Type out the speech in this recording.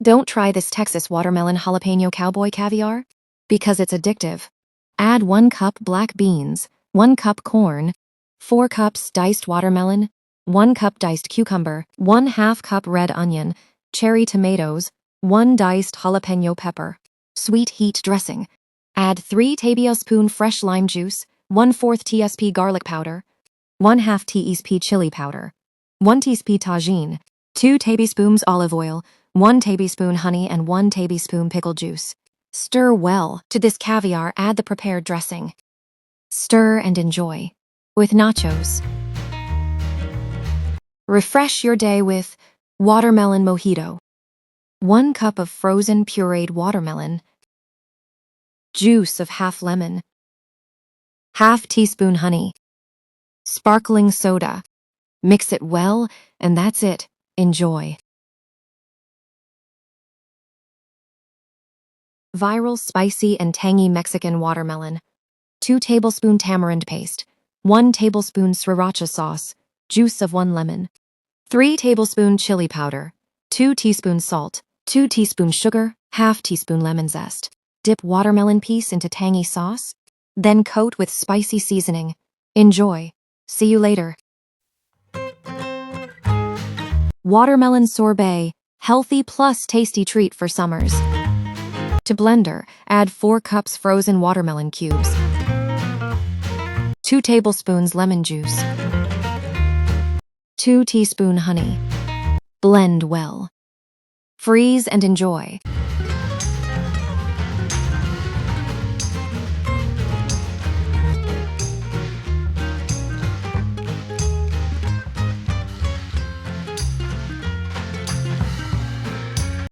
Don't try this Texas watermelon jalapeno cowboy caviar because it's addictive. Add 1 cup black beans, 1 cup corn, 4 cups diced watermelon, 1 cup diced cucumber, 1/2 cup red onion, cherry tomatoes, 1 diced jalapeno pepper. Sweet heat dressing. Add 3 tablespoons fresh lime juice, 1/4 tsp garlic powder, 1/2 tsp chili powder, 1 teaspoon tagine, 2 tablespoons olive oil, 1 tablespoon honey and 1 tablespoon pickle juice. Stir well. To this caviar, add the prepared dressing. Stir and enjoy. With nachos. Refresh your day with Watermelon Mojito. 1 cup of frozen pureed watermelon. Juice of half lemon. 1/2 teaspoon honey. Sparkling soda. Mix it well, and that's it. Enjoy. Viral spicy and tangy Mexican watermelon. 2 tablespoon tamarind paste. 1 tablespoon sriracha sauce. Juice of 1 lemon. 3 tablespoon chili powder. 2 teaspoons salt. 2 teaspoons sugar. 1/2 teaspoon lemon zest. Dip watermelon piece into tangy sauce. Then coat with spicy seasoning. Enjoy. See you later. Watermelon Sorbet. Healthy plus tasty treat for summers. To blender, add 4 cups frozen watermelon cubes, 2 tablespoons lemon juice, 2 teaspoon honey. Blend well. Freeze and enjoy.